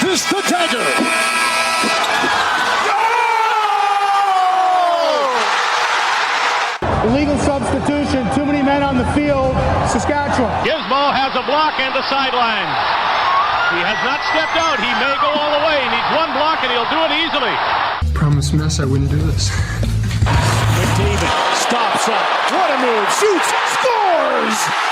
uses the dagger. Illegal substitution, too many men on the field, Saskatchewan. Gizmo has a block and the sideline. He has not stepped out. He may go all the way. He needs one block and he'll do it easily. Promise Mess I wouldn't do this. McDavid stops up. What a move. Shoots. Scores!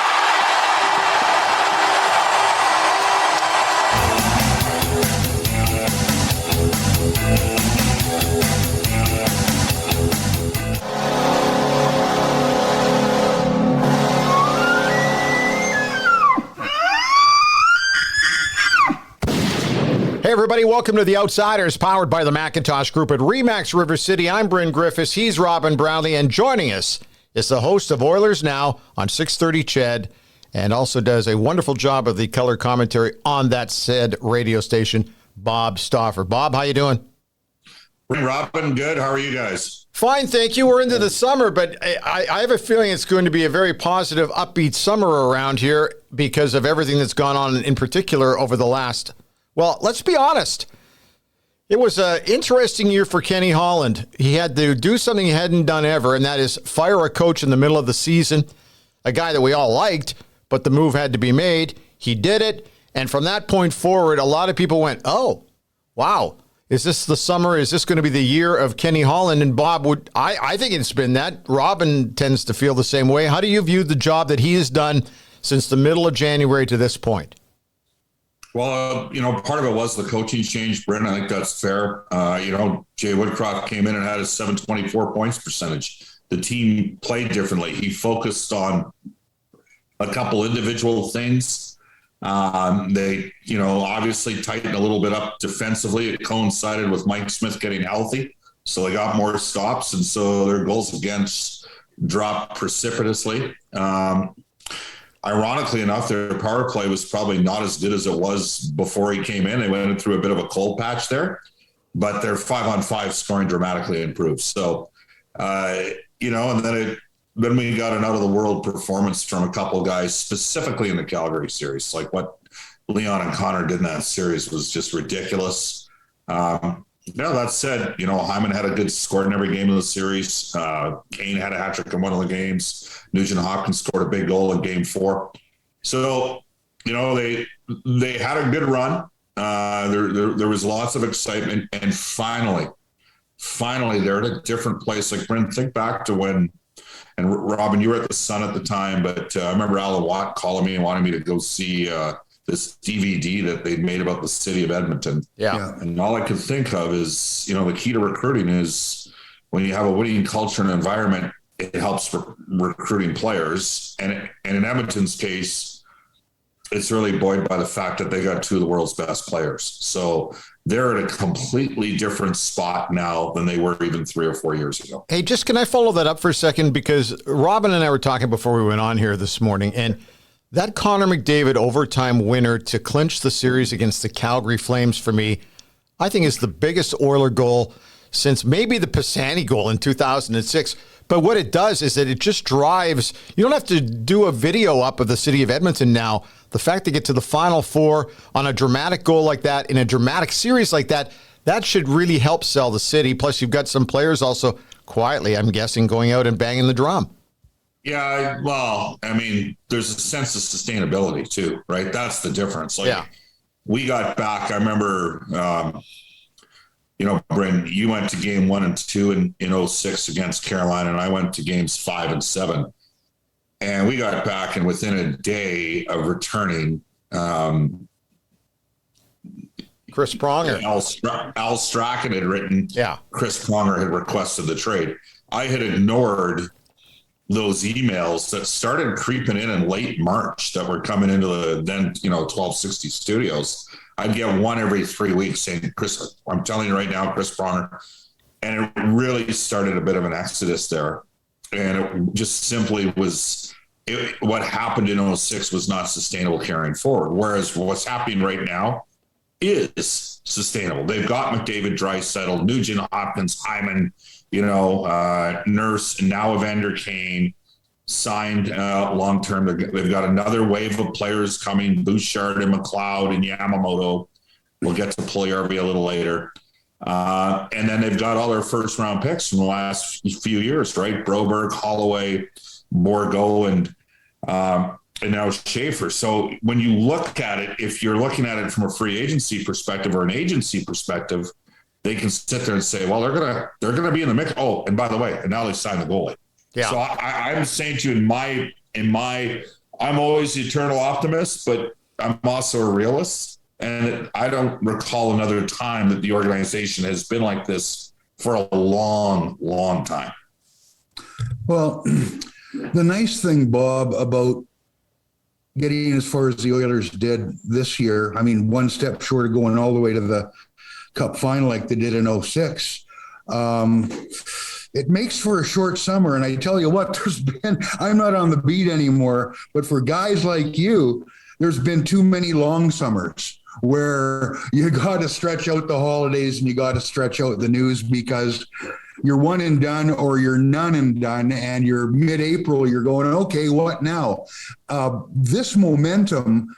Hey everybody, welcome to The Outsiders, powered by the Macintosh Group at RE/MAX River City. I'm Bryn Griffiths, he's Robin Brownlee, and joining us is the host of Oilers Now on 630 CHED, and also does a wonderful job of the color commentary on that said radio station, Bob Stauffer. Bob, how you doing? Robin, good. How are you guys? Fine, thank you. We're into the summer, but I have a feeling it's going to be a very positive, upbeat summer around here because of everything that's gone on in particular over the last... Well, let's be honest. It was an interesting year for Kenny Holland. He had to do something he hadn't done ever, and that is fire a coach in the middle of the season, a guy that we all liked, but the move had to be made. He did it, and from that point forward, a lot of people went, oh, wow, is this the summer? Is this going to be the year of Kenny Holland? And Bob, I think it's been that. Robin tends to feel the same way. How do you view the job that he has done since the middle of January to this point? Well, part of it was the coaching change, Bryn. I think that's fair. Jay Woodcroft came in and had a 724 points percentage. The team played differently. He focused on a couple individual things. They, obviously tightened a little bit up defensively. It coincided with Mike Smith getting healthy. So they got more stops. And so their goals against dropped precipitously. Ironically enough, their power play was probably not as good as it was before he came in. They went through a bit of a cold patch there, but their 5-on-5 scoring dramatically improved. So, and then we got an out-of-the-world performance from a couple of guys, specifically in the Calgary series. Like what Leon and Connor did in that series was just ridiculous. That said, Hyman had a good score in every game of the series. Kane had a hat trick in one of the games. Nugent Hopkins scored a big goal in game 4. So, they had a good run. There was lots of excitement. And finally, they're at a different place. Like, Brent, think back to when, and Robin, you were at the Sun at the time, but I remember Alan Watt calling me and wanting me to go see this DVD that they'd made about the city of Edmonton. Yeah. And all I could think of is, the key to recruiting is when you have a winning culture and environment, it helps recruiting players. And in Edmonton's case, it's really buoyed by the fact that they got 2 of the world's best players. So they're at a completely different spot now than they were even 3 or 4 years ago. Hey, just can I follow that up for a second? Because Robin and I were talking before we went on here this morning, and that Connor McDavid overtime winner to clinch the series against the Calgary Flames, for me, I think is the biggest Oiler goal since maybe the Pisani goal in 2006. But what it does is that it just drives, you don't have to do a video up of the city of Edmonton now. The fact to get to the Final Four on a dramatic goal like that, in a dramatic series like that, that should really help sell the city. Plus, you've got some players also quietly, I'm guessing, going out and banging the drum. Yeah, well, there's a sense of sustainability too, right? That's the difference. We got back, I remember, Bryn, you went to game 1 and 2 in 2006 against Carolina, and I went to games 5 and 7. And we got back, and within a day of returning, Chris Pronger. Al Strachan had written, Chris Pronger had requested the trade. I had ignored those emails that started creeping in late March that were coming into the then, 1260 studios. I'd get one every 3 weeks saying, Chris, I'm telling you right now, Chris Pronger. And it really started a bit of an exodus there. And it just simply was, what happened in 2006 was not sustainable carrying forward. Whereas what's happening right now is sustainable. They've got McDavid, Draisaitl, Nugent Hopkins, Hyman, Nurse, and now Evander Kane signed long-term. They've got another wave of players coming, Bouchard and McLeod and Yamamoto. We'll get to Puljujärvi a little later. And then they've got all their first round picks from the last few years, right? Broberg, Holloway, Borgo, and now Schaefer. So when you look at it, if you're looking at it from a free agency perspective or an agency perspective, they can sit there and say, well, they're gonna be in the mix. Oh, and by the way, and now they signed the goalie. Yeah. So I'm saying to you, I'm always the eternal optimist, but I'm also a realist. And I don't recall another time that the organization has been like this for a long, long time. Well, the nice thing, Bob, about getting as far as the Oilers did this year, I mean, one step short of going all the way to the Cup final like they did in 2006, it makes for a short summer. And I tell you what, I'm not on the beat anymore, but for guys like you, there's been too many long summers where you got to stretch out the holidays and you got to stretch out the news because you're one and done or you're none and done, and you're mid-April, you're going, okay, what now? This momentum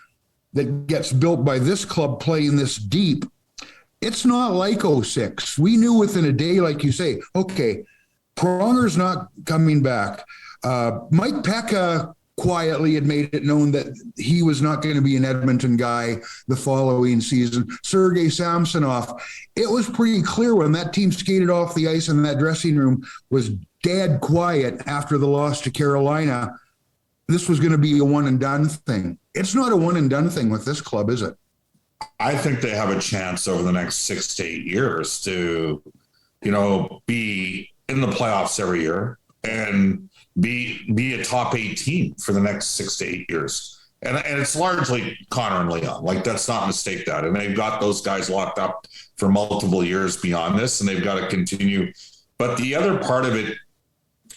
that gets built by this club playing this deep, it's not like 2006. We knew within a day, like you say, okay, Pronger's not coming back. Mike Pekka quietly had made it known that he was not going to be an Edmonton guy the following season. Sergei Samsonov, it was pretty clear when that team skated off the ice and that dressing room was dead quiet after the loss to Carolina. This was going to be a one and done thing. It's not a one and done thing with this club, is it? I think they have a chance over the next 6 to 8 years to, be in the playoffs every year and be a top 8 team for the next 6 to 8 years. And it's largely Connor and Leon. Like, that's not mistake that. And they've got those guys locked up for multiple years beyond this, and they've got to continue. But the other part of it,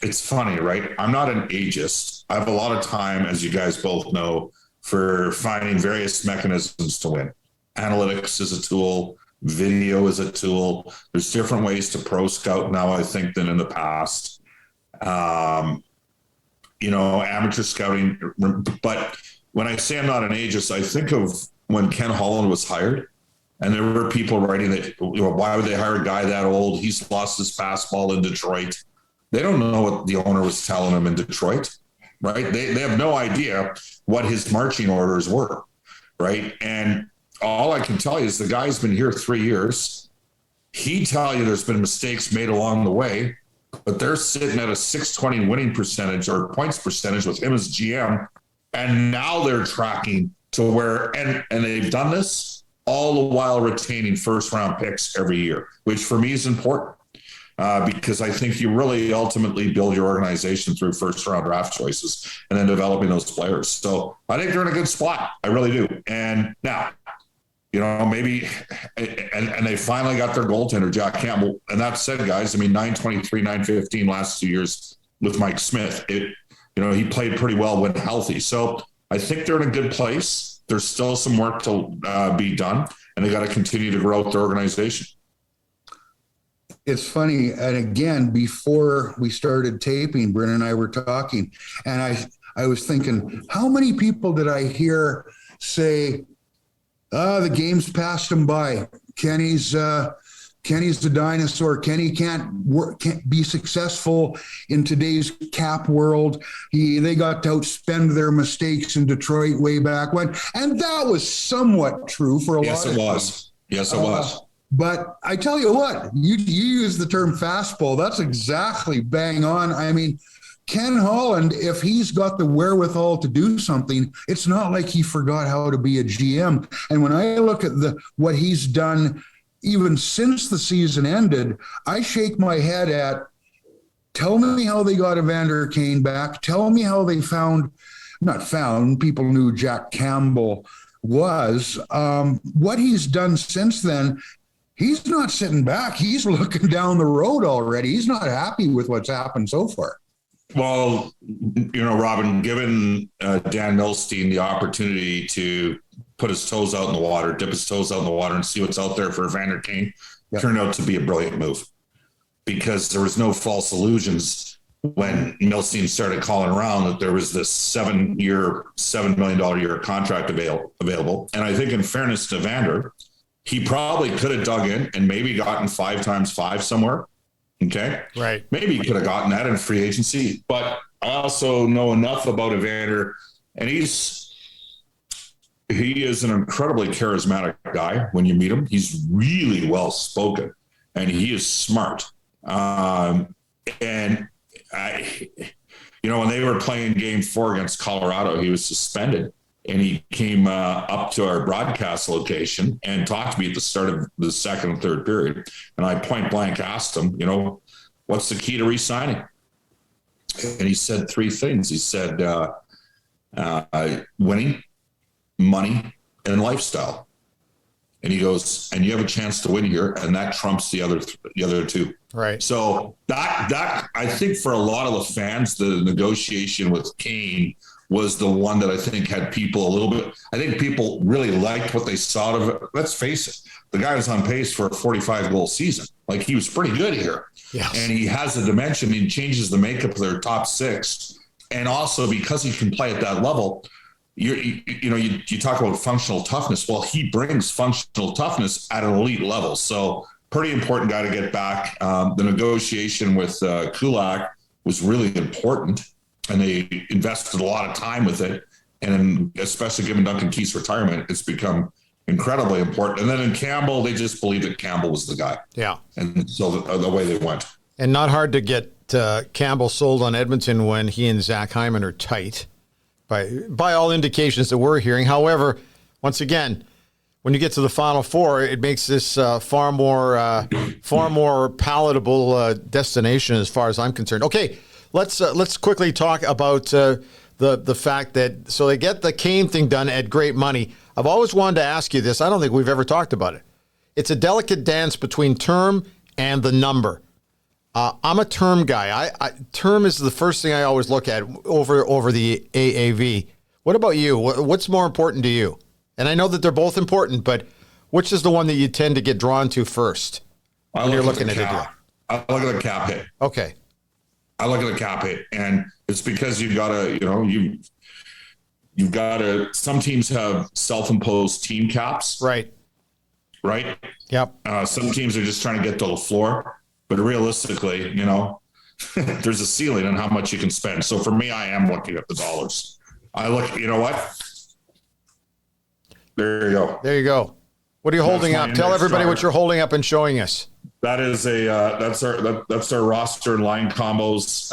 it's funny, right? I'm not an ageist. I have a lot of time, as you guys both know, for finding various mechanisms to win. Analytics is a tool. Video is a tool. There's different ways to pro scout now, I think, than in the past. Amateur scouting. But when I say I'm not an ageist, I think of when Ken Holland was hired, and there were people writing that, why would they hire a guy that old? He's lost his fastball in Detroit. They don't know what the owner was telling him in Detroit, right? They have no idea what his marching orders were, right? And all I can tell you is the guy's been here 3 years. He'd tell you there's been mistakes made along the way, but they're sitting at a .620 winning percentage or points percentage with him as GM. And now they're tracking to where, and they've done this all the while retaining first round picks every year, which for me is important because I think you really ultimately build your organization through first round draft choices and then developing those players. So I think they're in a good spot. I really do. And now, maybe, and they finally got their goaltender, Jack Campbell. And that said, guys, 923, 915 last 2 years with Mike Smith. He played pretty well when healthy. So I think they're in a good place. There's still some work to be done, and they got to continue to grow their organization. It's funny. And again, before we started taping, Brennan and I were talking, and I was thinking, how many people did I hear say, the game's passed him by. Kenny's the dinosaur. Kenny can't be successful in today's cap world. They got to outspend their mistakes in Detroit way back when, and that was somewhat true for a lot of was. Yes, it was. But I tell you what, you use the term fastball. That's exactly bang on. Ken Holland, if he's got the wherewithal to do something, it's not like he forgot how to be a GM. And when I look at what he's done, even since the season ended, I shake my head at, tell me how they got Evander Kane back. Tell me how they people knew Jack Campbell was. What he's done since then, he's not sitting back. He's looking down the road already. He's not happy with what's happened so far. Well, Robin, given Dan Milstein the opportunity to put his toes out in the water, dip his toes out in the water and see what's out there for Evander Kane, turned out to be a brilliant move because there was no false illusions when Milstein started calling around that there was this 7-year, $7 million a year contract available. And I think in fairness to Evander, he probably could have dug in and maybe gotten 5x5 somewhere. Okay. Right. Maybe he could have gotten that in free agency, but I also know enough about Evander, and he is an incredibly charismatic guy when you meet him. He's really well spoken and he is smart. And when they were playing game 4 against Colorado, he was suspended. And he came up to our broadcast location and talked to me at the start of the second and third period. And I point blank asked him, what's the key to re-signing? And he said 3 things. He said, winning, money, and lifestyle. And he goes, and you have a chance to win here, and that trumps the other 2. Right. So that I think for a lot of the fans, the negotiation with Kane was the one that I think had people a little bit. I think people really liked what they saw of it. Let's face it, the guy was on pace for a 45-goal season. Like, he was pretty good here. Yes. And he has a dimension. He changes the makeup of their top 6. And also because he can play at that level, you talk about functional toughness. Well, he brings functional toughness at an elite level. So pretty important guy to get back. The negotiation with Kulak was really important, and they invested a lot of time with it. And especially given Duncan Keith's retirement, it's become incredibly important. And then in Campbell, they just believed that Campbell was the guy. Yeah. And so the way they went. And not hard to get Campbell sold on Edmonton when he and Zach Hyman are tight, by all indications that we're hearing. However, once again, when you get to the Final Four, it makes this far more palatable destination as far as I'm concerned. Okay, let's quickly talk about the fact that so they get the Kane thing done at great money. I've always wanted to ask you this. I don't think we've ever talked about it. It's a delicate dance between term and the number. I'm a term guy. Term is the first thing I always look at over the AAV. What about you? What's more important to you? And I know that they're both important, but which is the one that you tend to get drawn to first when you're looking at a deal? I look at the cap hit. Okay. I look at the cap hit, and it's because you've got to, you've got to. Some teams have self-imposed team caps. Right. Yep. Some teams are just trying to get to the floor. But realistically, there's a ceiling on how much you can spend. So for me, I am looking at the dollars. I look, you know what? There you go. There you go. What are you holding up? Tell everybody what you're holding up and showing us. That is that's our roster and line combos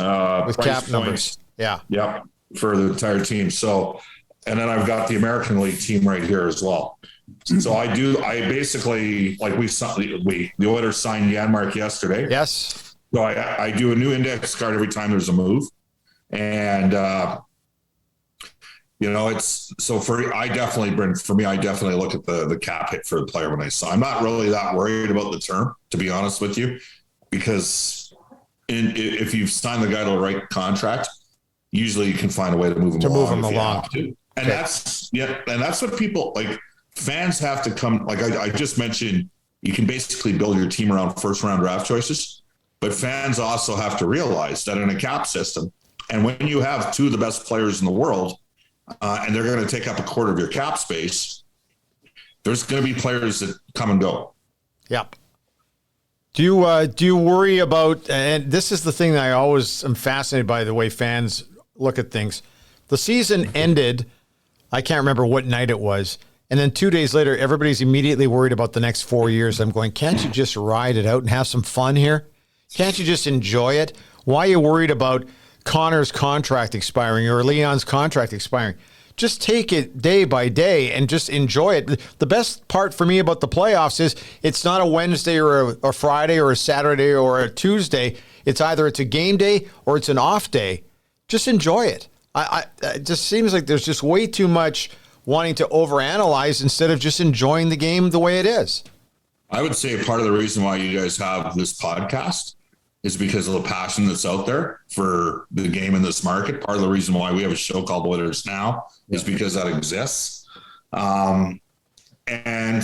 with cap points. Numbers. Yeah. Yep. For the entire team. So, and then I've got the American League team right here as well. So I basically, like the Oilers signed Janmark yesterday. Yes. So I do a new index card every time there's a move. And, it's so I definitely look at the cap hit for the player when I sign. I'm not really that worried about the term, to be honest with you, because if you've signed the guy to the right contract, usually you can find a way to move him along. And that's what people like. Fans have to come, like I just mentioned, you can basically build your team around first-round draft choices, but fans also have to realize that in a cap system, and when you have 2 of the best players in the world, and they're going to take up a quarter of your cap space, there's going to be players that come and go. Yep. Do you worry about, and this is the thing that I always am fascinated by, the way fans look at things. The season ended, I can't remember what night it was, and then 2 days later, everybody's immediately worried about the next 4 years. I'm going, can't you just ride it out and have some fun here? Can't you just enjoy it? Why are you worried about Connor's contract expiring or Leon's contract expiring? Just take it day by day and just enjoy it. The best part for me about the playoffs is it's not a Wednesday or a Friday or a Saturday or a Tuesday. It's either it's a game day or it's an off day. Just enjoy it. It just seems like there's just way too much wanting to overanalyze instead of just enjoying the game the way it is. I would say part of the reason why you guys have this podcast is because of the passion that's out there for the game in this market. Part of the reason why we have a show called Oilers Now is because that exists. And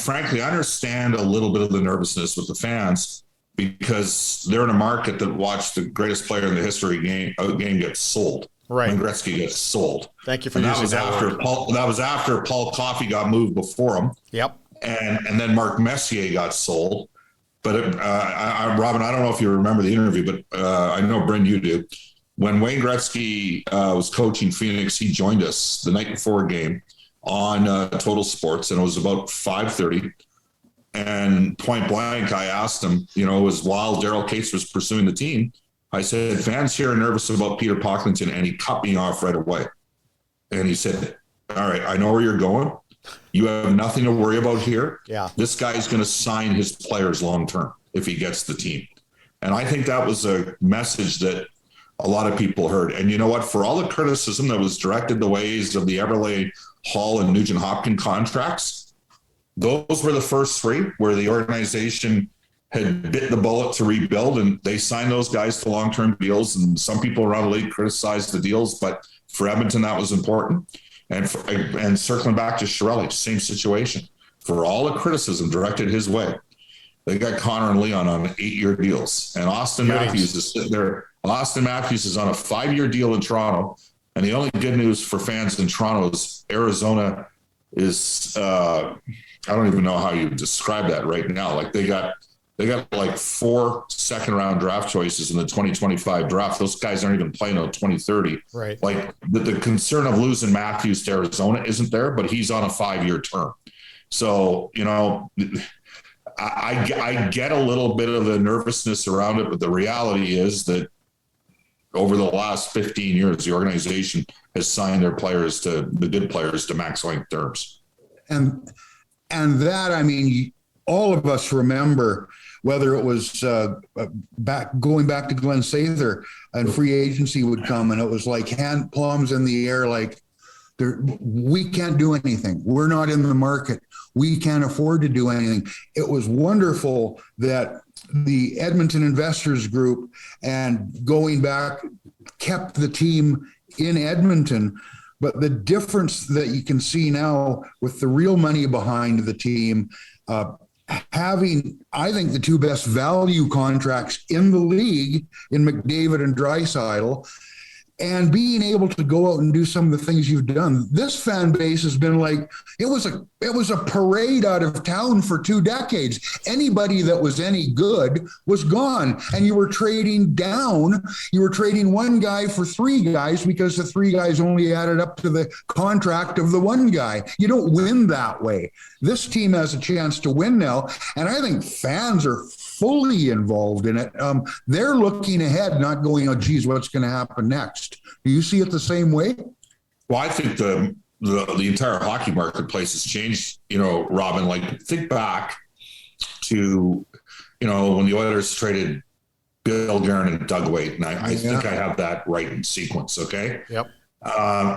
frankly, I understand a little bit of the nervousness with the fans because they're in a market that watched the greatest player in the history game get sold. Right. When Gretzky gets sold. Thank you for and using that was after Paul Coffey got moved before him. Yep. And then Mark Messier got sold. But Robin, I don't know if you remember the interview, but I know, Bryn, you do. When Wayne Gretzky was coaching Phoenix, he joined us the night before a game on Total Sports, and it was about 5:30. And point blank, I asked him, it was while Daryl Cates was pursuing the team, I said, fans here are nervous about Peter Pocklington, and he cut me off right away. And he said, all right, I know where you're going. You have nothing to worry about here. Yeah. This guy's going to sign his players long-term if he gets the team. And I think that was a message that a lot of people heard. And you know what? For all the criticism that was directed the ways of the Everley, Hall, and Nugent Hopkins contracts, those were the first three where the organization had bit the bullet to rebuild, and they signed those guys to long-term deals. And some people around the league criticized the deals, but for Edmonton, that was important. And circling back to Chiarelli, same situation. For all the criticism directed his way, they got Connor and Leon on 8-year deals. And Austin Matthews is sitting there. Austin Matthews is on a 5-year deal in Toronto. And the only good news for fans in Toronto is Arizona is, I don't even know how you describe that right now. Like they got like 4 second-round draft choices in the 2025 draft. Those guys aren't even playing until 2030. Right. Like the concern of losing Matthews to Arizona isn't there, but he's on a 5-year term. So, I get a little bit of the nervousness around it, but the reality is that over the last 15 years, the organization has signed their players to the good players to max length terms. And that, all of us remember whether it was going back to Glenn Sather and free agency would come, and it was like hand palms in the air, like we can't do anything. We're not in the market. We can't afford to do anything. It was wonderful that the Edmonton Investors Group and going back kept the team in Edmonton. But the difference that you can see now with the real money behind the team, having, I think, the 2 best value contracts in the league in McDavid and Draisaitl, and being able to go out and do some of the things you've done. This fan base has been like, it was a parade out of town for 2 decades. Anybody that was any good was gone. And you were trading down. You were trading one guy for 3 guys because the 3 guys only added up to the contract of the one guy. You don't win that way. This team has a chance to win now. And I think fans are fully involved in it. They're looking ahead, not going, oh, geez, what's going to happen next? Do you see it the same way? Well, I think the entire hockey marketplace has changed, Robin. Like, think back to, when the Oilers traded Bill Guerin and Doug Weight, and I think I have that right in sequence, okay? Yep.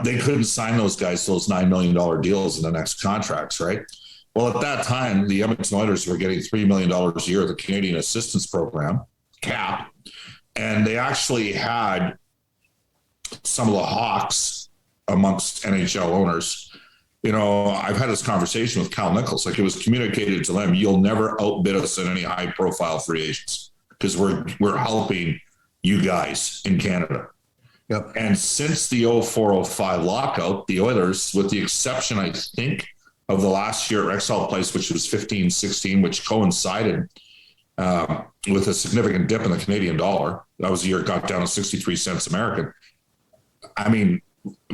They couldn't sign those guys to those $9 million deals in the next contracts, right? Well, at that time, the Edmonton Oilers were getting $3 million a year of the Canadian Assistance Program, CAP, and they actually had some of the Hawks amongst NHL owners. I've had this conversation with Cal Nichols. Like, it was communicated to them, you'll never outbid us in any high-profile free agents because we're helping you guys in Canada. Yep. And since the 04-05 lockout, the Oilers, with the exception, I think, of the last year at Rexall Place, which was 15-16, which coincided with a significant dip in the Canadian dollar. That was the year it got down to 63 cents American. I mean,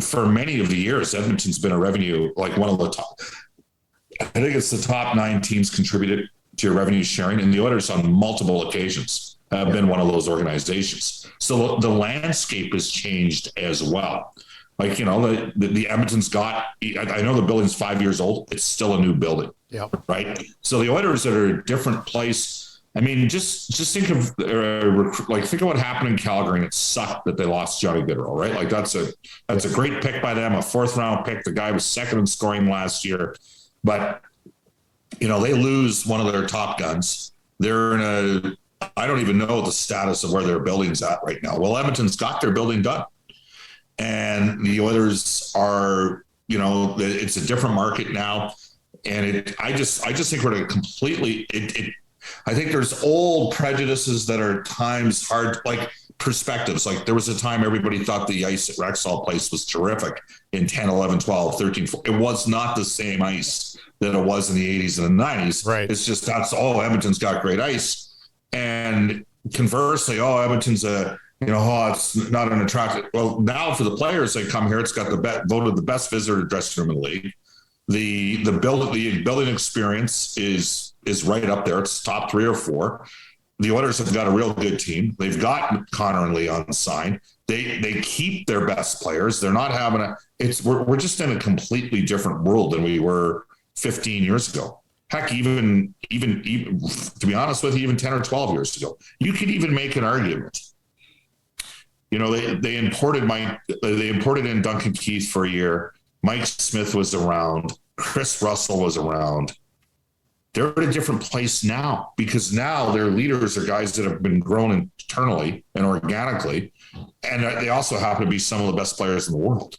for many of the years, Edmonton's been a revenue, like one of the top. I think it's the top 9 teams contributed to your revenue sharing, and the Oilers on multiple occasions have been one of those organizations. So the landscape has changed as well. Like, the Edmonton's got, I know the building's 5 years old. It's still a new building. Yeah. Right. So the Oilers are a different place. I mean, just think of think of what happened in Calgary, and it sucked that they lost Johnny Gaudreau, right? Like that's a great pick by them, a 4th round pick. The guy was 2nd in scoring last year, but they lose one of their top guns. They're in I don't even know the status of where their building's at right now. Well, Edmonton's got their building done. And the Oilers are, it's a different market now. And I just think we're completely, I think there's old prejudices that are times hard, like perspectives. Like there was a time everybody thought the ice at Rexall Place was terrific in 10, 11, 12, 13. It was not the same ice that it was in the 80s and the 90s. Right. It's just Edmonton's got great ice. And conversely, Edmonton's it's not an attractive. Well, now for the players that come here, it's got voted the best visitor dressing room in the league. The building experience is right up there. It's top 3 or 4. The Oilers have got a real good team. They've got Connor and Leon signed. They keep their best players. They're not having we're just in a completely different world than we were 15 years ago. Heck, even to be honest with you, even 10 or 12 years ago, you could even make an argument. They imported in Duncan Keith for a year. Mike Smith was around. Chris Russell was around. They're at a different place now because now their leaders are guys that have been grown internally and organically. And they also happen to be some of the best players in the world.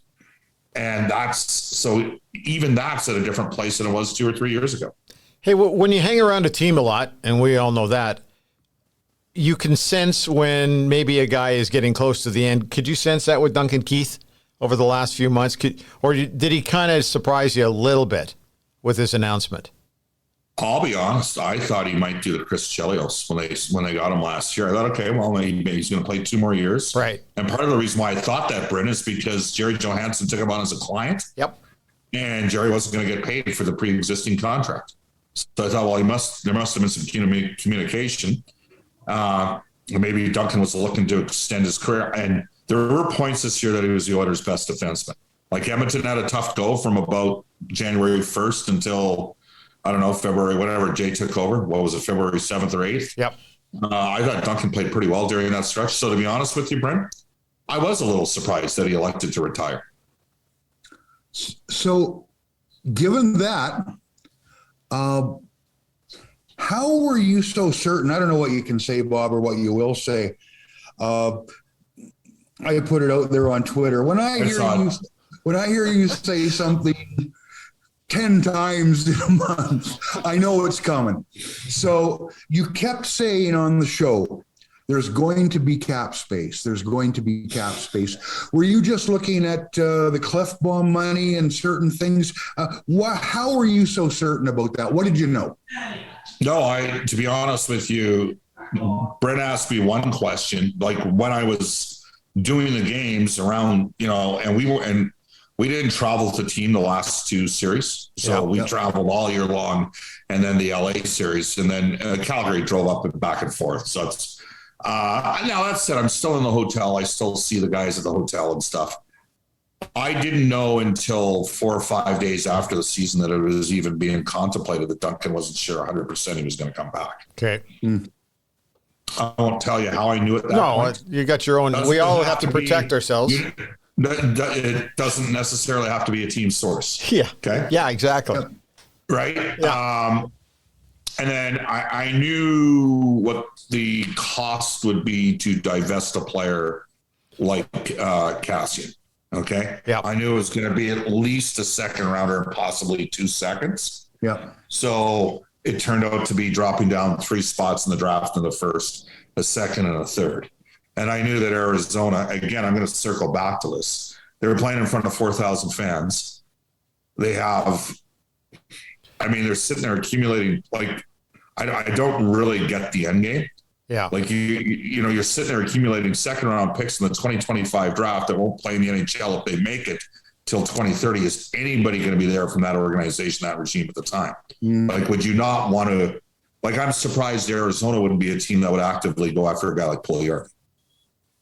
And that's at a different place than it was 2 or 3 years ago. Hey, when you hang around a team a lot, and we all know that, you can sense when maybe a guy is getting close to the end. Could you sense that with Duncan Keith over the last few months? Did he kind of surprise you a little bit with his announcement? I'll be honest. I thought he might do the Chris Chelios when they got him last year. I thought, okay, well, maybe he's going to play 2 more years. Right. And part of the reason why I thought that, Bryn, is because Jerry Johansson took him on as a client. Yep. And Jerry wasn't going to get paid for the pre-existing contract. So I thought, well, there must have been some communication. Maybe Duncan was looking to extend his career. And there were points this year that he was the Oilers' best defenseman. Like Edmonton had a tough go from about January 1st until, I don't know, February, whatever Jay took over. What was it, February 7th or 8th? Yep. I thought Duncan played pretty well during that stretch. So to be honest with you, Brent, I was a little surprised that he elected to retire. So given that, how were you so certain? I don't know what you can say, Bob, or what you will say. I put it out there on Twitter. When I hear you say something 10 times in a month, I know it's coming. So you kept saying on the show, there's going to be cap space. There's going to be cap space. Were you just looking at the Clefbaum money and certain things? How were you so certain about that? What did you know? No, to be honest with you, Brent asked me one question, like when I was doing the games around, and we didn't travel to team the last 2 series. So we traveled all year long, and then the LA series, and then Calgary drove up and back and forth. So it's, now that said, I'm still in the hotel. I still see the guys at the hotel and stuff. I didn't know until 4 or 5 days after the season that it was even being contemplated that Duncan wasn't sure 100% he was going to come back. Okay. I won't tell you how I knew it. Point. You got your own. We all have to protect ourselves. It doesn't necessarily have to be a team source. Yeah. Okay. Yeah, exactly. Right. Yeah. And then I knew what the cost would be to divest a player like Kassian. Okay. Yeah. I knew it was going to be at least a second rounder and possibly 2 seconds. Yeah. So it turned out to be dropping down 3 spots in the draft in the first, a second, and a third. And I knew that Arizona, again, I'm going to circle back to this. They were playing in front of 4,000 fans. They're sitting there accumulating, like, I don't really get the end game. Yeah. Like you're sitting there accumulating second round picks in the 2025 draft that won't play in the NHL if they make it till 2030. Is anybody going to be there from that organization, that regime at the time? Like, would you not want to, like, I'm surprised Arizona wouldn't be a team that would actively go after a guy like Pugliarvi.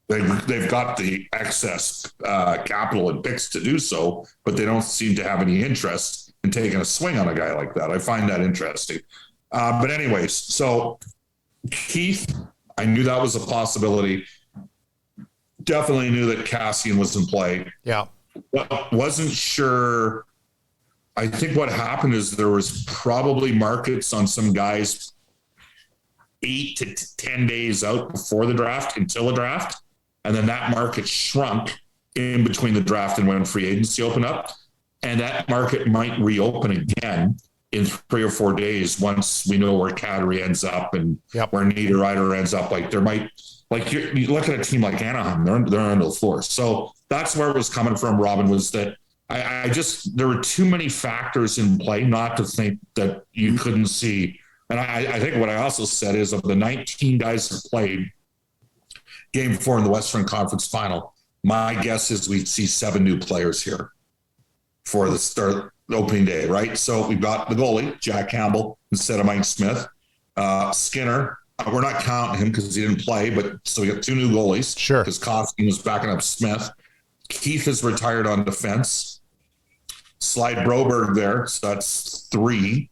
They've got the excess capital and picks to do so, but they don't seem to have any interest in taking a swing on a guy like that. I find that interesting. But anyways, so Keith, I knew that was a possibility. Definitely knew that Kassian was in play. Yeah. Wasn't sure. I think what happened is there was probably markets on some guys 8 to 10 days out before the draft, until the draft. And then that market shrunk in between the draft and when free agency opened up. And that market might reopen again in 3 or 4 days, once we know where Kadri ends up and where Niederreiter ends up, like there might, like you look at a team like Anaheim, they're under the floor. So that's where it was coming from, Robin, was that I just, there were too many factors in play not to think that you couldn't see. And I think what I also said is, of the 19 guys that played Game 4 in the Western Conference Final, my guess is we'd see 7 new players here for the start opening day, right? So we've got the goalie, Jack Campbell, instead of Mike Smith. Skinner, we're not counting him because he didn't play, but so we got 2 new goalies. Sure. Because Koskinen was backing up Smith. Keith is retired on defense. Slide Broberg there, so that's 3.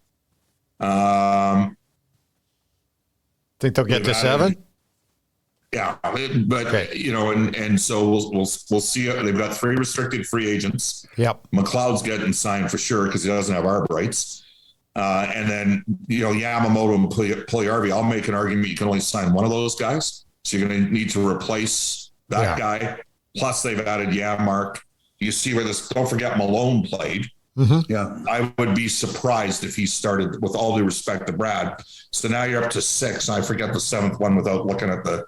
Think they'll get to 7? Yeah, but okay. You know, and so we'll see. They've got 3 restricted free agents. Yep. McLeod's getting signed for sure because he doesn't have arb rights. And then, you know, Yamamoto and Puljujärvi, I'll make an argument you can only sign one of those guys. So you're going to need to replace that guy. Plus they've added Janmark. You see where this, don't forget Malone played. Mm-hmm. Yeah. I would be surprised if he started, with all due respect to Brad. So now you're up to 6. I forget the 7th one without looking at the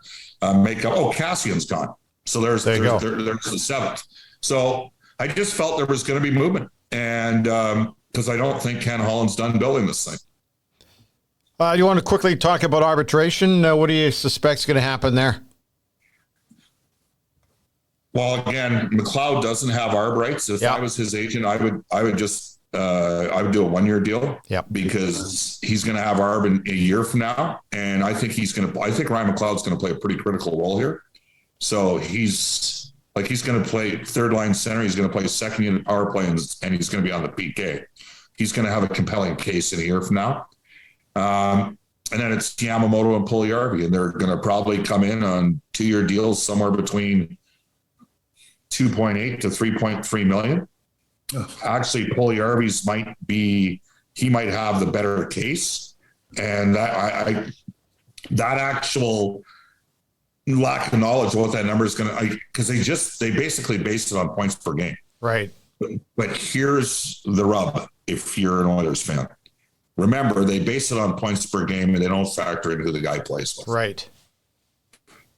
makeup. Oh, Cassian's gone. So there's the 7th. So I just felt there was going to be movement. And because I don't think Ken Holland's done building this thing. You want to quickly talk about arbitration? What do you suspect is going to happen there? Well, again, McLeod doesn't have arb rights. If I was his agent, I would just do a 1-year deal. Yeah, because he's going to have arb in a year from now, and I think I think Ryan McLeod's going to play a pretty critical role here. So he's going to play 3rd-line center. He's going to play 2nd unit power play, and he's going to be on the PK. He's going to have a compelling case in a year from now. And then it's Yamamoto and Puljujärvi, and they're going to probably come in on 2-year deals somewhere between 2.8 to 3.3 million. Actually, Puljujärvi's might have the better case, and that actual lack of knowledge of what that number is going to, because they basically based it on points per game, right? But here's the rub: if you're an Oilers fan, remember they base it on points per game, and they don't factor in who the guy plays with, right?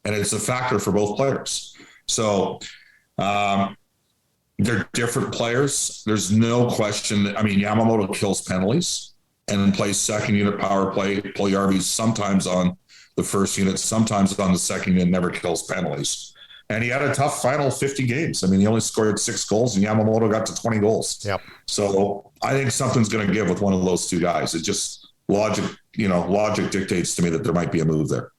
And it's a factor for both players. So. They're different players. There's no question that, I mean, Yamamoto kills penalties and plays 2nd unit power play. Puljujärvi's sometimes on the 1st unit, sometimes on the 2nd unit, never kills penalties. And he had a tough final 50 games. I mean, he only scored 6 goals and Yamamoto got to 20 goals. Yep. So I think something's going to give with one of those 2 guys. It's just logic dictates to me that there might be a move there.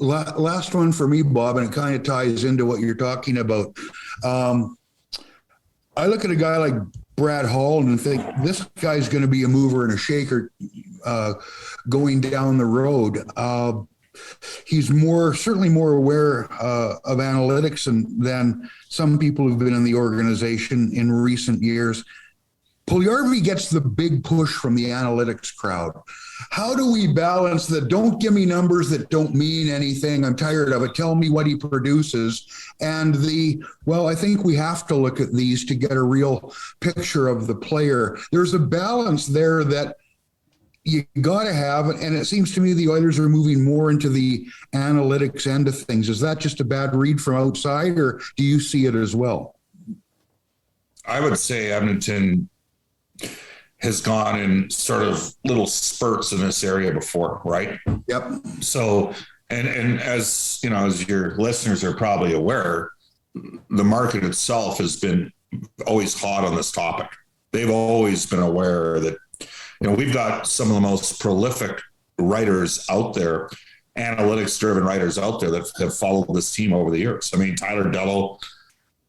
Last one for me, Bob, and it kind of ties into what you're talking about. I look at a guy like Brad Holland and think this guy's going to be a mover and a shaker going down the road. He's certainly more aware of analytics than some people who've been in the organization in recent years. Puljujärvi gets the big push from the analytics crowd. How do we balance the don't give me numbers that don't mean anything, I'm tired of it, tell me what he produces, and I think we have to look at these to get a real picture of the player. There's a balance there that you got to have, and it seems to me the Oilers are moving more into the analytics end of things. Is that just a bad read from outside, or do you see it as well? I would say Edmonton has gone in sort of little spurts in this area before, right? Yep. So, and as you know, as your listeners are probably aware, the market itself has been always hot on this topic. They've always been aware that, you know, we've got some of the most prolific writers out there, analytics-driven writers out there that have followed this team over the years. I mean, Tyler Dello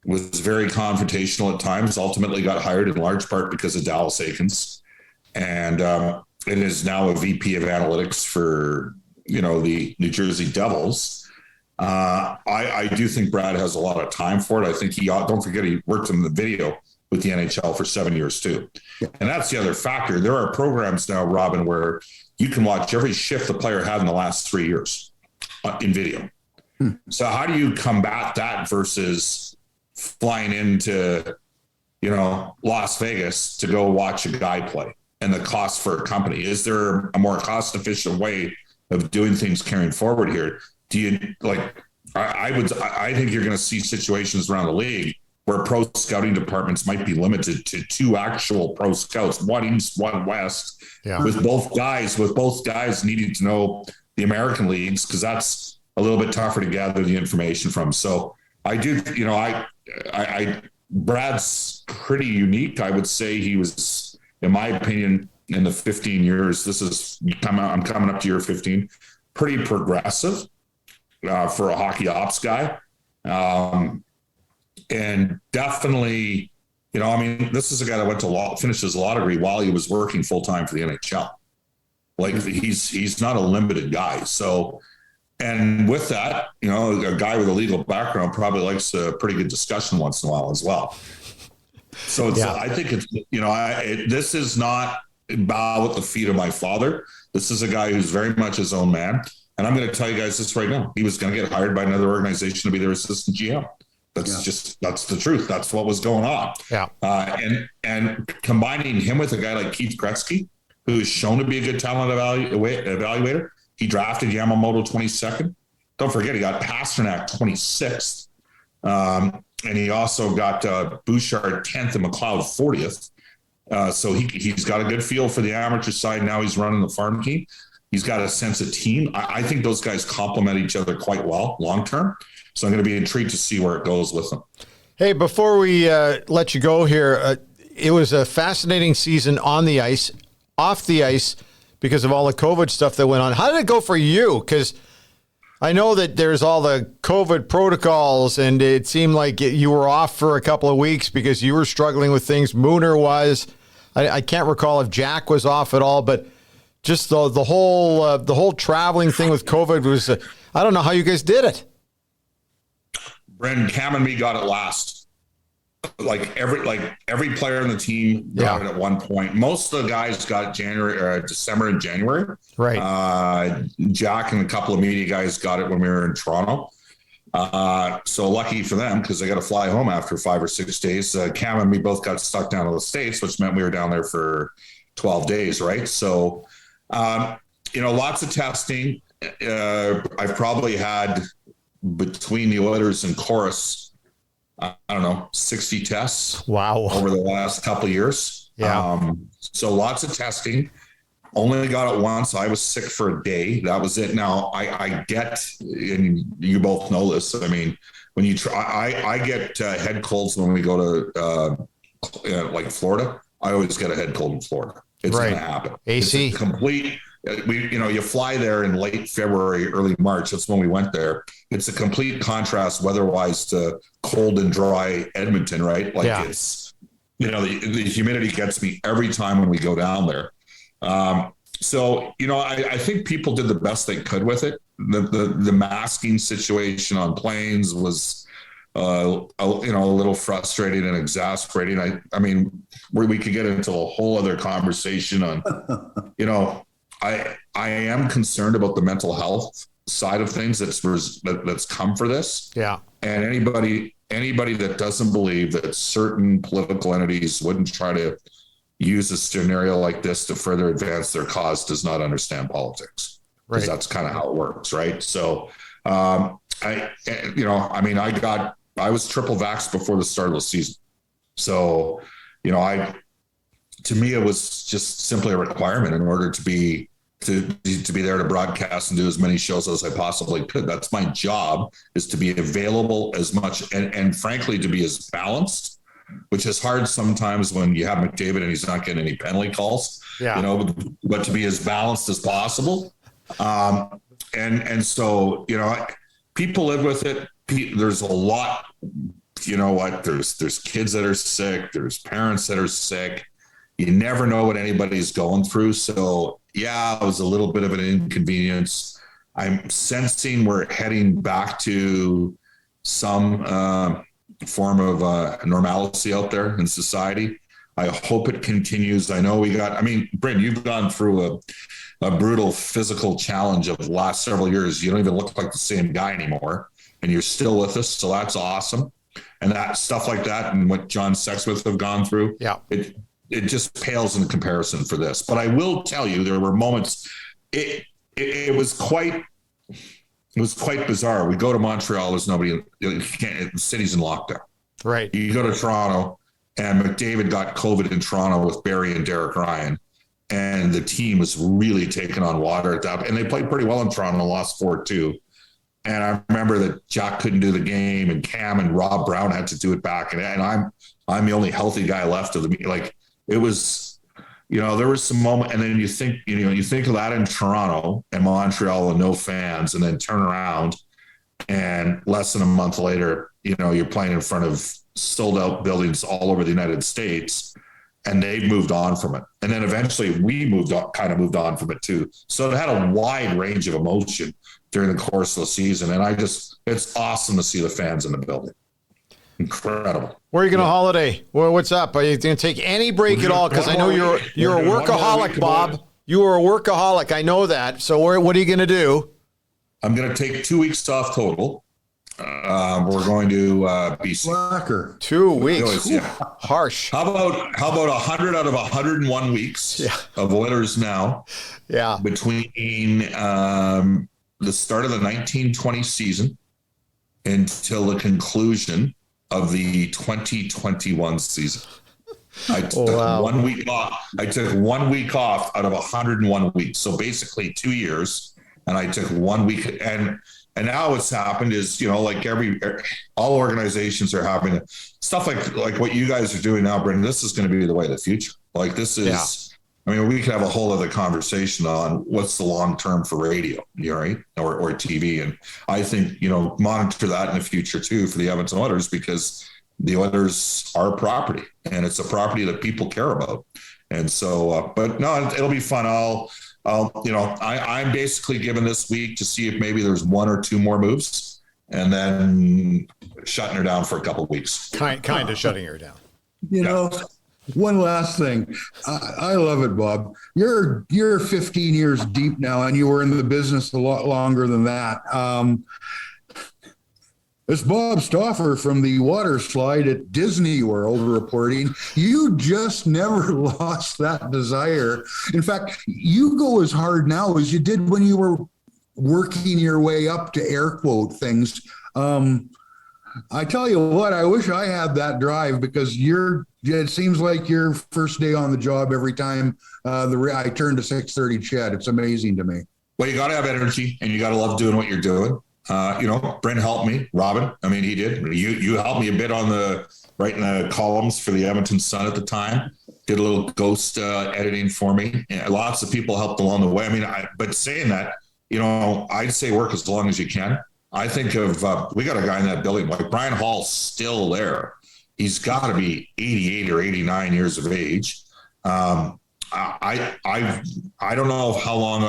was very confrontational at times, ultimately got hired in large part because of Dallas Eakins. And it is now a VP of analytics for, you know, the New Jersey Devils. I do think Brad has a lot of time for it. I think don't forget, he worked in the video with the NHL for 7 years too. And that's the other factor. There are programs now, Robin, where you can watch every shift the player had in the last 3 years in video. So how do you combat that versus flying into, you know, Las Vegas to go watch a guy play? and the cost for a company. Is there a more cost efficient way of doing things carrying forward here? Do you like, I think you're going to see situations around the league where pro scouting departments might be limited to 2 actual pro scouts, one east, one west, with both guys needing to know the American leagues, because that's a little bit tougher to gather the information from. So I do, Brad's pretty unique. I would say he was, in my opinion, in the 15 years, I'm coming up to year 15, pretty progressive for a hockey ops guy. And definitely, this is a guy that went to finished his law degree while he was working full-time for the NHL. Like, he's not a limited guy. So, and with that, a guy with a legal background probably likes a pretty good discussion once in a while as well. So I think it's, this is not bow at the feet of my father. This is a guy who's very much his own man. And I'm going to tell you guys this right now. He was going to get hired by another organization to be their assistant GM. That's the truth. That's what was going on. Yeah. And combining him with a guy like Keith Gretzky, who is shown to be a good talent evaluator. He drafted Yamamoto 22nd. Don't forget, he got Pasternak 26th. And he also got Bouchard 10th and McLeod 40th. So he's got a good feel for the amateur side. Now he's running the farm team. He's got a sense of team. I think those guys complement each other quite well long-term. So I'm going to be intrigued to see where it goes with them. Hey, before we let you go here, it was a fascinating season on the ice, off the ice, because of all the COVID stuff that went on. How did it go for you? Because I know that there's all the COVID protocols, and it seemed like you were off for a couple of weeks because you were struggling with things. Mooner was. I can't recall if Jack was off at all, but just the whole traveling thing with COVID was. I don't know how you guys did it. Brendan, Cam and me got it last. Every player on the team got it at one point. Most of the guys got December and January. Right. Jack and a couple of media guys got it when we were in Toronto. So lucky for them, because they got to fly home after 5 or 6 days. Cam and me both got stuck down to the States, which meant we were down there for 12 days. Right. So, lots of testing. I've probably had, between the Oilers and Chorus, I don't know, 60 tests. Wow. Over the last couple of years. Yeah. So lots of testing. Only got it once. I was sick for a day. That was it. Now I get, and you both know this. I mean, when you try, I get head colds when we go to like Florida. I always get a head cold in Florida. It's going to happen. AC. It's complete. You fly there in late February, early March. That's when we went there. It's a complete contrast weather-wise to cold and dry Edmonton, right? It's, the humidity gets me every time when we go down there. So, I think people did the best they could with it. The masking situation on planes was, a little frustrating and exasperating. I mean, we could get into a whole other conversation on, I am concerned about the mental health side of things that's come for this. Yeah. And anybody that doesn't believe that certain political entities wouldn't try to use a scenario like this to further advance their cause does not understand politics. Because that's kind of how it works, right? So, I was triple vaxxed before the start of the season. So, to me, it was just simply a requirement in order to be there to broadcast and do as many shows as I possibly could. That's my job, is to be available as much and frankly, to be as balanced, which is hard sometimes when you have McDavid and he's not getting any penalty calls, but to be as balanced as possible. And so, people live with it. There's a lot, there's kids that are sick. There's parents that are sick. You never know what anybody's going through. So yeah, it was a little bit of an inconvenience. I'm sensing we're heading back to some form of normalcy out there in society. I hope it continues. I know Bryn, you've gone through a brutal physical challenge of the last several years. You don't even look like the same guy anymore, and you're still with us. So that's awesome. And that stuff like that, and what John Sexsmith have gone through. Yeah. it just pales in comparison for this. But I will tell you, there were moments. It was quite bizarre. We go to Montreal. There's nobody. The city's in lockdown. Right. You go to Toronto, and McDavid got COVID in Toronto with Barry and Derek Ryan, and the team was really taking on water at that. And they played pretty well in Toronto, lost 4-2. And I remember that Jack couldn't do the game, and Cam and Rob Brown had to do it back. And I'm the only healthy guy left of the, like, it was, there was some moment. And then you think of that in Toronto and Montreal and no fans, and then turn around and less than a month later, you're playing in front of sold out buildings all over the United States, and they've moved on from it. And then eventually we moved on from it too. So it had a wide range of emotion during the course of the season. And it's awesome to see the fans in the building. Incredible. Where are you going to holiday? Well, what's up? Are you going to take any break at all? Because I know you're a workaholic, Bob. You are a workaholic. I know that. So what are you going to do? I'm going to take 2 weeks off total. We're going to BC. Slacker. 2 weeks. Yeah. Harsh. How about 100 out of 101 weeks of Oilers now? Yeah. Between the start of the 1920 season until the conclusion of the 2021 season. I took 1 week off. I took 1 week off out of 101 weeks. So basically 2 years. And I took 1 week. And now what's happened is, like all organizations are having stuff like what you guys are doing now, Brendan. This is going to be the way of the future. Like this is, we could have a whole other conversation on what's the long term for radio, right? Or TV. And I think, monitor that in the future too for the Edmonton Oilers, because the Oilers are a property, and it's a property that people care about. And so, but no, it'll be fun. I'm basically given this week to see if maybe there's one or two more moves, and then shutting her down for a couple of weeks. Kind of shutting her down. One last thing. I love it, Bob. You're 15 years deep now, and you were in the business a lot longer than that. It's Bob Stauffer from the water slide at Disney World reporting. You just never lost that desire. In fact, you go as hard now as you did when you were working your way up to air quote things. I tell you what, I wish I had that drive, because it seems like your first day on the job every time I turn to 630 Ched. It's amazing to me. Well, you got to have energy, and you got to love doing what you're doing. Brent helped me. Robin, he did. You helped me a bit on writing the columns for the Edmonton Sun at the time. Did a little ghost editing for me. And lots of people helped along the way. But saying that, I'd say work as long as you can. I think of we got a guy in that building like Brian Hall's still there. He's got to be 88 or 89 years of age. I don't know how long.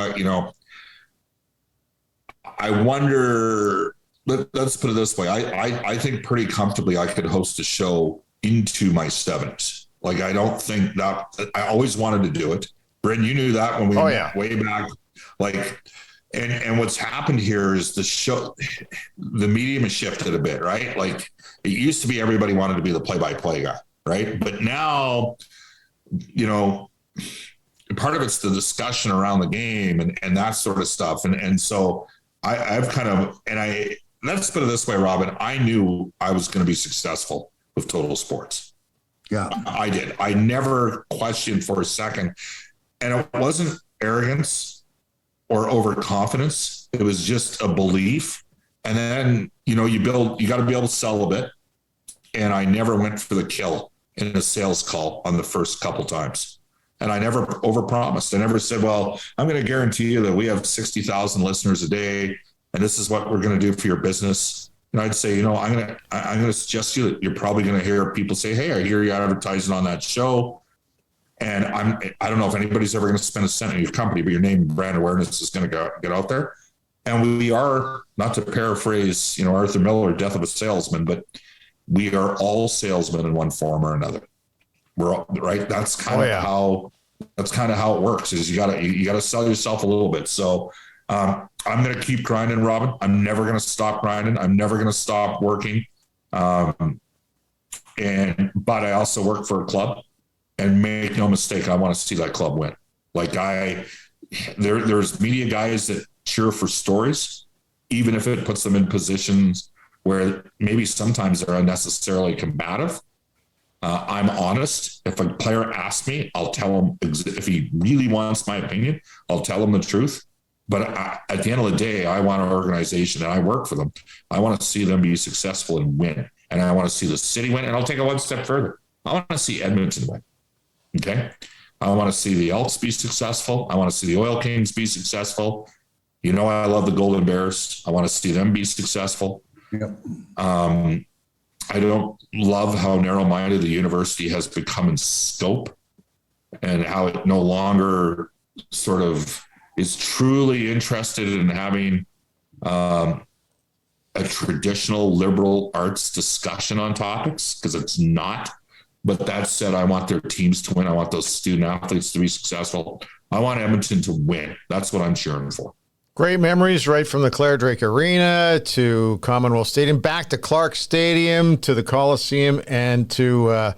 I wonder. Let's put it this way. I think pretty comfortably I could host a show into my 70s. Like, I don't think that I always wanted to do it. Bryn, you knew that when we went way back. Like. And what's happened here is the medium has shifted a bit, right? Like, it used to be everybody wanted to be the play-by-play guy, right? But now, part of it's the discussion around the game and that sort of stuff. And so I've kind of, let's put it this way, Robin, I knew I was going to be successful with Total Sports. Yeah, I did. I never questioned for a second. And it wasn't arrogance or overconfidence. It was just a belief. And then, you got to be able to sell a bit. And I never went for the kill in a sales call on the first couple times. And I never overpromised. I never said, well, I'm going to guarantee you that we have 60,000 listeners a day, and this is what we're going to do for your business. And I'd say, I'm going to suggest to you that you're probably going to hear people say, hey, I hear you advertising on that show. And I don't know if anybody's ever going to spend a cent on your company, but your name and brand awareness is going to get out there. And we are, not to paraphrase, Arthur Miller, Death of a Salesman, but we are all salesmen in one form or another. We're all, right. That's kind of how it works, is you gotta sell yourself a little bit. So I'm going to keep grinding, Robin. I'm never going to stop grinding. I'm never going to stop working. But I also work for a club. And make no mistake, I want to see that club win. Like there's media guys that cheer for stories, even if it puts them in positions where maybe sometimes they're unnecessarily combative. I'm honest. If a player asks me, I'll tell him. If he really wants my opinion, I'll tell him the truth. But at the end of the day, I want an organization, and I work for them. I want to see them be successful and win. And I want to see the city win. And I'll take it one step further. I want to see Edmonton win. Okay? I want to see the Elks be successful. I want to see the Oil Kings be successful. You know, I love the Golden Bears. I want to see them be successful. Yep. I don't love how narrow-minded the university has become in scope and how it no longer sort of is truly interested in having a traditional liberal arts discussion on topics, because it's not. But that said, I want their teams to win. I want those student athletes to be successful. I want Edmonton to win. That's what I'm cheering for. Great memories right from the Clare Drake Arena to Commonwealth Stadium, back to Clark Stadium, to the Coliseum, and to a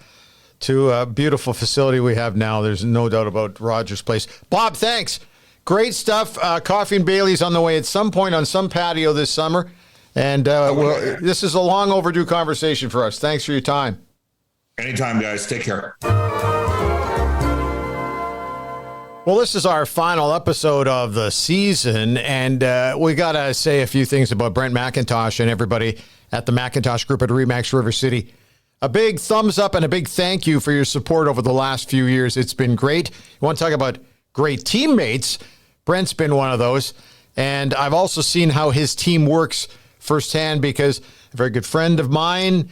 beautiful facility we have now. There's no doubt about Rogers Place. Bob, thanks. Great stuff. Coffee and Bailey's on the way at some point on some patio this summer. And this is a long overdue conversation for us. Thanks for your time. Anytime, guys. Take care. Well, this is our final episode of the season, and we got to say a few things about Brent McIntosh and everybody at the McIntosh Group at RE/MAX River City. A big thumbs up and a big thank you for your support over the last few years. It's been great. You want to talk about great teammates? Brent's been one of those, and I've also seen how his team works firsthand because a very good friend of mine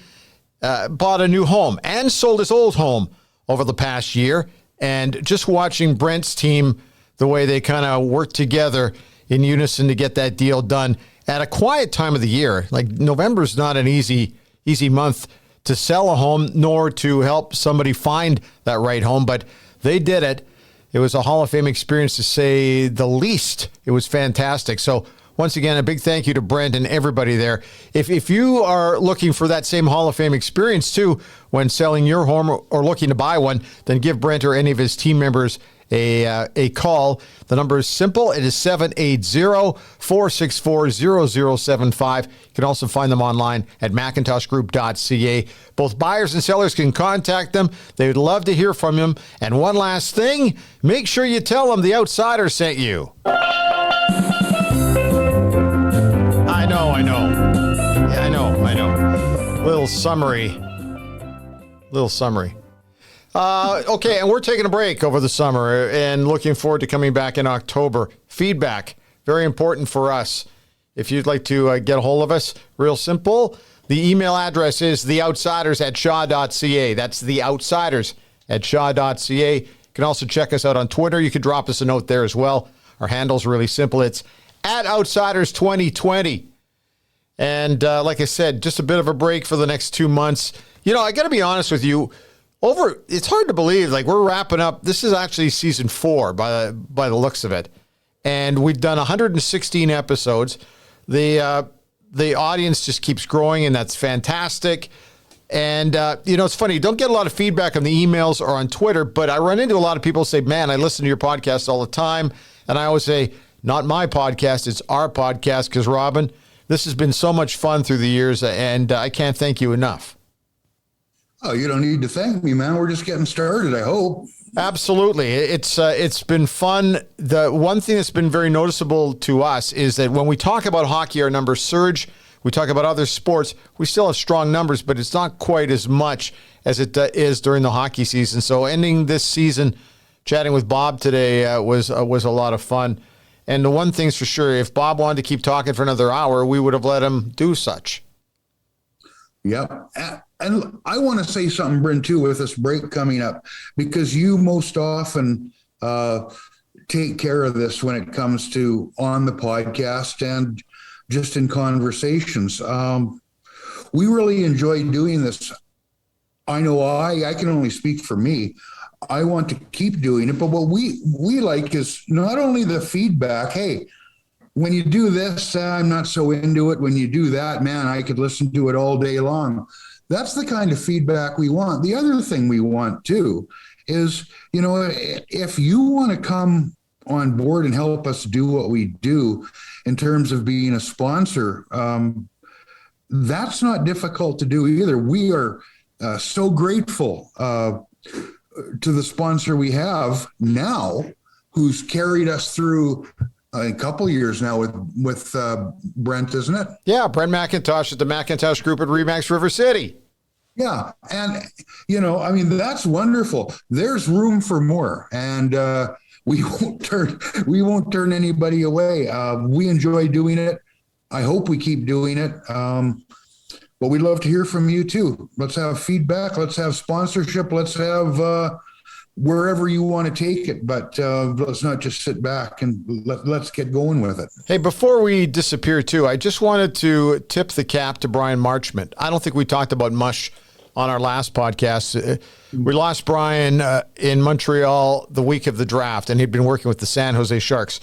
bought a new home and sold his old home over the past year. And just watching Brent's team, the way they kind of work together in unison to get that deal done at a quiet time of the year. Like November's not an easy month to sell a home, nor to help somebody find that right home, but they did it. It was a Hall of Fame experience, to say the least. It was fantastic. So once again, a big thank you to Brent and everybody there. If you are looking for that same Hall of Fame experience too when selling your home or looking to buy one, then give Brent or any of his team members a call. The number is simple. It is 780-464-0075. You can also find them online at macintoshgroup.ca. Both buyers and sellers can contact them. They would love to hear from them. And one last thing, make sure you tell them the Outsider sent you. I know. Yeah, I know. Little summary. Okay, and we're taking a break over the summer and looking forward to coming back in October. Feedback, very important for us. If you'd like to get a hold of us, real simple. The email address is theoutsiders@shaw.ca. That's theoutsiders@shaw.ca. You can also check us out on Twitter. You can drop us a note there as well. Our handle's really simple. It's @Outsiders2020. And like I said, just a bit of a break for the next 2 months. You know, I got to be honest with you. It's hard to believe, like we're wrapping up. This is actually season 4 by the looks of it. And we've done 116 episodes. The audience just keeps growing, and that's fantastic. And, it's funny. You don't get a lot of feedback on the emails or on Twitter, but I run into a lot of people who say, man, I listen to your podcast all the time. And I always say, not my podcast, it's our podcast, because, Robin, this has been so much fun through the years, and I can't thank you enough. Oh, you don't need to thank me, man. We're just getting started, I hope. Absolutely. It's been fun. The one thing that's been very noticeable to us is that when we talk about hockey, our numbers surge. We talk about other sports, we still have strong numbers, but it's not quite as much as it is during the hockey season. So ending this season, chatting with Bob today was a lot of fun. And the one thing's for sure, if Bob wanted to keep talking for another hour, we would have let him do such. Yep. And I want to say something, Bryn, too, with this break coming up, because you most often take care of this when it comes to on the podcast and just in conversations. We really enjoy doing this. I know I can only speak for me. I want to keep doing it, but what we like is not only the feedback, hey, when you do this, I'm not so into it. When you do that, man, I could listen to it all day long. That's the kind of feedback we want. The other thing we want, too, is, if you want to come on board and help us do what we do in terms of being a sponsor, that's not difficult to do either. We are so grateful to the sponsor we have now, who's carried us through a couple of years now with Brent, isn't it? Yeah, Brent McIntosh at the McIntosh Group at Remax River City. Yeah, and that's wonderful. There's room for more, and we won't turn anybody away. We enjoy doing it. I hope we keep doing it. But we'd love to hear from you too. Let's have feedback. Let's have sponsorship. Let's have wherever you want to take it. But let's not just sit back and let's get going with it. Hey, before we disappear too, I just wanted to tip the cap to Brian Marchment. I don't think we talked about Mush on our last podcast. We lost Brian in Montreal the week of the draft, and he'd been working with the San Jose Sharks.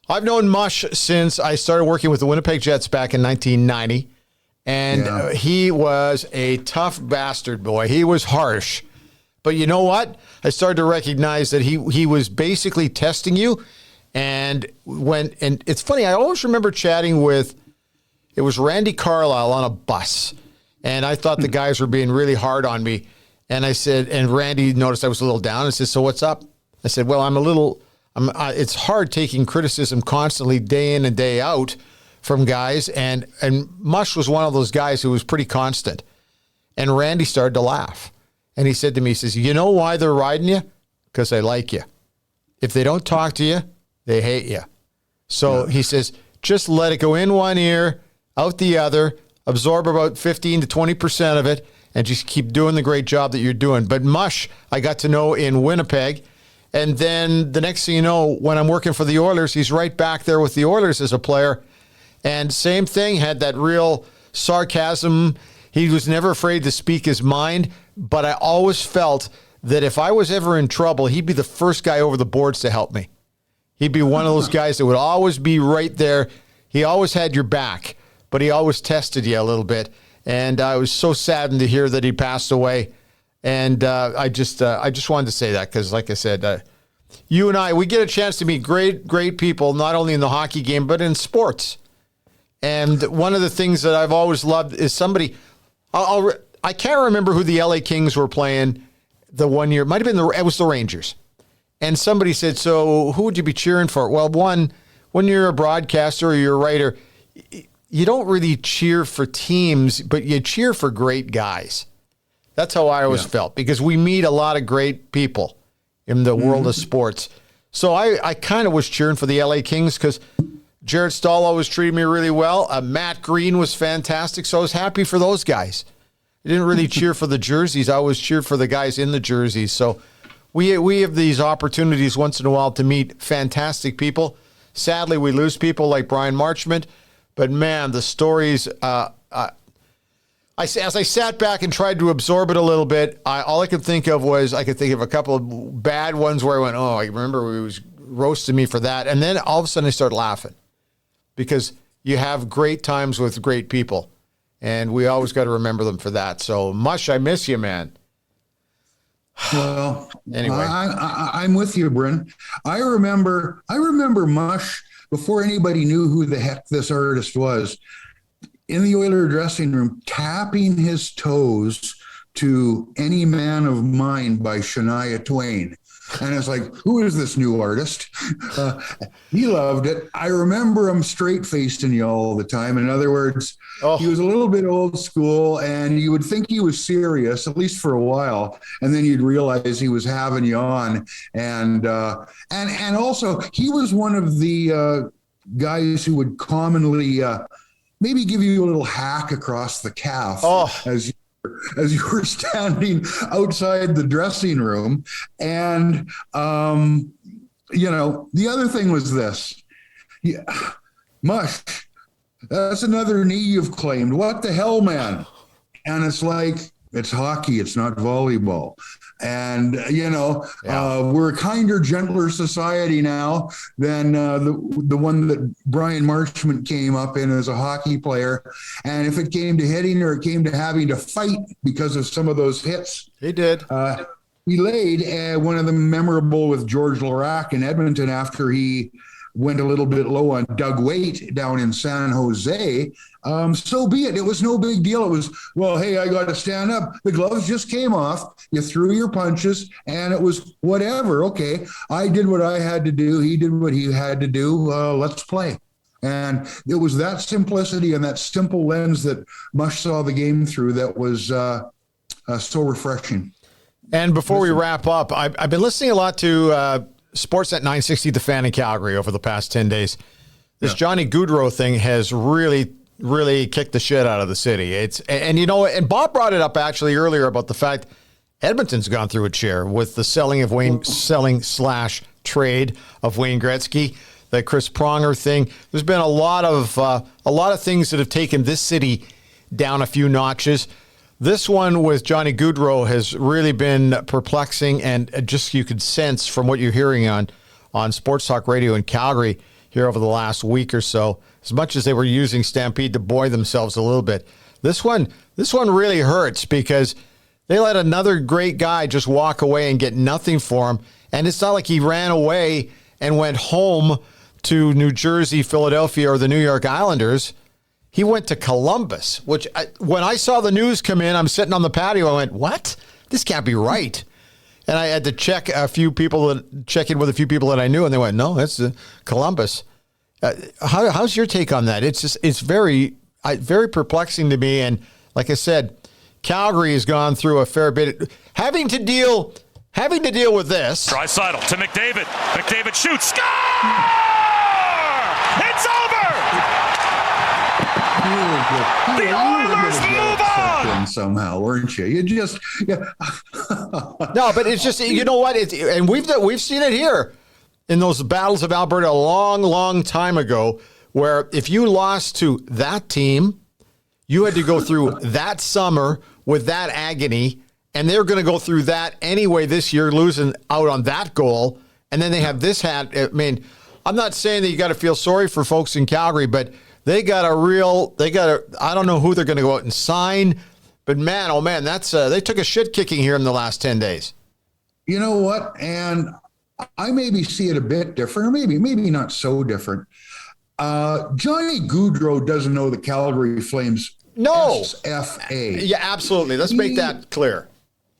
I've known Mush since I started working with the Winnipeg Jets back in 1990. And he was a tough bastard, boy. He was harsh. But you know what? I started to recognize that he was basically testing you. And it's funny, I always remember chatting with, it was Randy Carlyle on a bus. And I thought the guys were being really hard on me. And I said, and Randy noticed I was a little down and said, so what's up? I said, well, it's hard taking criticism constantly day in and day out from guys, and Mush was one of those guys who was pretty constant. And Randy started to laugh. And he said to me, he says, you know why they're riding you? Because they like you. If they don't talk to you, they hate you. So he says, just let it go in one ear, out the other, absorb about 15 to 20% of it, and just keep doing the great job that you're doing. But Mush, I got to know in Winnipeg. And then the next thing you know, when I'm working for the Oilers, he's right back there with the Oilers as a player. And same thing, had that real sarcasm. He was never afraid to speak his mind, but I always felt that if I was ever in trouble, he'd be the first guy over the boards to help me. He'd be one of those guys that would always be right there. He always had your back, but he always tested you a little bit. And I was so saddened to hear that he passed away. And I just wanted to say that because, like I said, you and I, we get a chance to meet great people, not only in the hockey game, but in sports. And one of the things that I've always loved is somebody, I can't remember who the LA Kings were playing the one year. It might have been it was the Rangers. And somebody said, so who would you be cheering for? Well, when you're a broadcaster or you're a writer, you don't really cheer for teams, but you cheer for great guys. That's how I always felt, because we meet a lot of great people in the world of sports. So I kind of was cheering for the LA Kings because Jared Stahl always treated me really well. Matt Green was fantastic, so I was happy for those guys. I didn't really cheer for the jerseys. I always cheered for the guys in the jerseys. So we have these opportunities once in a while to meet fantastic people. Sadly, we lose people like Brian Marchment. But, man, the stories, as I sat back and tried to absorb it a little bit, all I could think of was I could think of a couple of bad ones where I went, oh, I remember he was roasting me for that. And then all of a sudden I started laughing. Because you have great times with great people, and we always got to remember them for that. So, Mush, I miss you, man. Well, anyway, I'm with you, Bryn. I remember Mush before anybody knew who the heck this artist was, in the Oiler dressing room, tapping his toes to Any Man of Mine by Shania Twain. And it's like, who is this new artist? He loved it. I remember him straight-facing you all the time. In other words, he was a little bit old school, and you would think he was serious, at least for a while, and then you'd realize he was having you on. And also, he was one of the guys who would commonly maybe give you a little hack across the calf as you were standing outside the dressing room. And, the other thing was this. Mush, that's another knee you've claimed. What the hell, man? And it's like, it's hockey. It's not volleyball. And, we're a kinder, gentler society now than the one that Brian Marchment came up in as a hockey player. And if it came to hitting or it came to having to fight because of some of those hits, he did. He laid one of them memorable with George Larac in Edmonton after he went a little bit low on Doug Waite down in San Jose. So be it. It was no big deal. It was, well, hey, I got to stand up. The gloves just came off. You threw your punches, and it was whatever. Okay, I did what I had to do. He did what he had to do. Let's play. And it was that simplicity and that simple lens that Mush saw the game through that was so refreshing. And before we wrap up, I've been listening a lot to Sportsnet 960, The Fan in Calgary over the past 10 days. This Johnny Gaudreau thing has really kicked the shit out of the city. And Bob brought it up actually earlier about the fact Edmonton's gone through its share with the selling / trade of Wayne Gretzky, the Chris Pronger thing. There's been a lot of things that have taken this city down a few notches. This one with Johnny Gaudreau has really been perplexing, and just you could sense from what you're hearing on Sports Talk Radio in Calgary here over the last week or so, as much as they were using Stampede to buoy themselves a little bit. This one really hurts because they let another great guy just walk away and get nothing for him. And it's not like he ran away and went home to New Jersey, Philadelphia, or the New York Islanders. He went to Columbus, which when I saw the news come in, I'm sitting on the patio. I went, what? This can't be right. And I had to check in with a few people that I knew, and they went, no, that's Columbus. How's your take on that? It's very perplexing to me. And like I said, Calgary has gone through a fair bit, having to deal with this. Draisaitl to McDavid. McDavid shoots. Score! It's over! The Oilers move on! Somehow, weren't you? You just No, but it's just, you know what? And we've seen it here in those battles of Alberta a long, long time ago, where if you lost to that team, you had to go through that summer with that agony, and they're going to go through that anyway this year, losing out on that goal, and then they have this hat. I mean, I'm not saying that you got to feel sorry for folks in Calgary, but I don't know who they're going to go out and sign, but man, oh man, they took a shit kicking here in the last 10 days. You know what? And I maybe see it a bit different, or maybe not so different. Johnny Gaudreau doesn't know the Calgary Flames. No. SFA. Yeah, absolutely. Let's make that clear.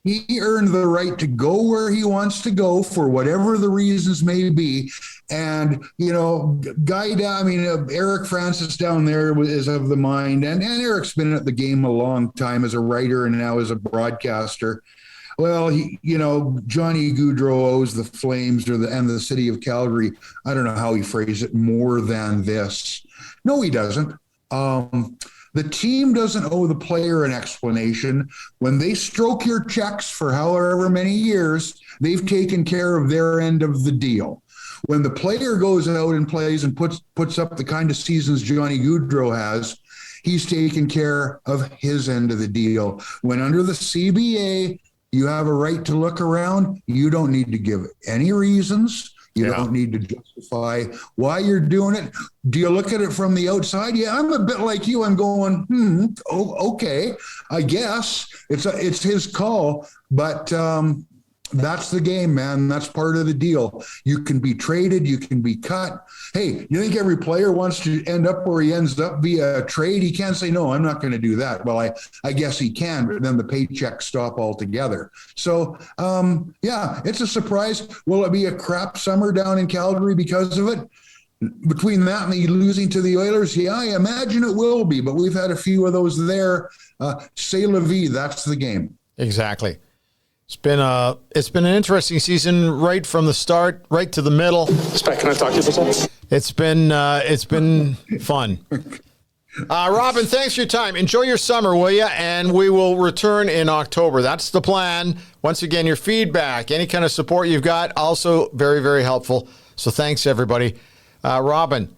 He earned the right to go where he wants to go for whatever the reasons may be. And, Eric Francis down there is of the mind, and Eric's been at the game a long time as a writer and now as a broadcaster. Well, Johnny Gaudreau owes the Flames and the city of Calgary, I don't know how he phrased it, more than this. No, he doesn't. The team doesn't owe the player an explanation. When they stroke your checks for however many years, they've taken care of their end of the deal. When the player goes out and plays and puts up the kind of seasons Johnny Gaudreau has, he's taken care of his end of the deal. When under the CBA, you have a right to look around, you don't need to give any reasons. You don't need to justify why you're doing it. Do you look at it from the outside? Yeah, I'm a bit like you. I'm going, okay, I guess it's his call, but that's the game, man. That's part of the deal. You can be traded. You can be cut. Hey, you think every player wants to end up where he ends up via a trade? He can't say, no, I'm not going to do that. Well, I guess he can, but then the paychecks stop altogether. So, it's a surprise. Will it be a crap summer down in Calgary because of it? Between that and the losing to the Oilers, yeah, I imagine it will be, but we've had a few of those there. C'est la vie. That's the game. Exactly. It's been an interesting season right from the start, right to the middle. Spec, can I talk to you for a second? It's been fun. Robin, thanks for your time. Enjoy your summer, will you? And we will return in October. That's the plan. Once again, your feedback, any kind of support you've got, also very, very helpful. So thanks, everybody. Robin,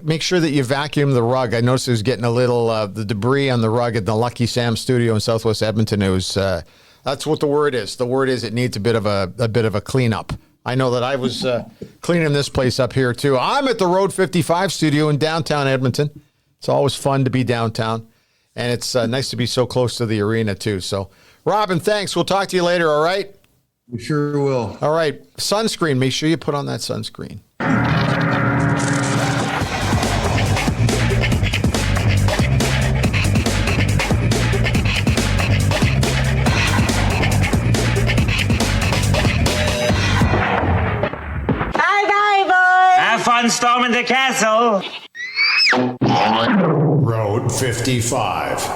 make sure that you vacuum the rug. I noticed it was getting a little the debris on the rug at the Lucky Sam studio in Southwest Edmonton. It was. That's what the word is. The word is it needs a bit of a cleanup. I know that I was cleaning this place up here too. I'm at the Road 55 studio in downtown Edmonton. It's always fun to be downtown, and it's nice to be so close to the arena too. So, Robin, thanks. We'll talk to you later. All right. We sure will. All right, sunscreen. Make sure you put on that sunscreen. Have fun storming the castle. Road 55.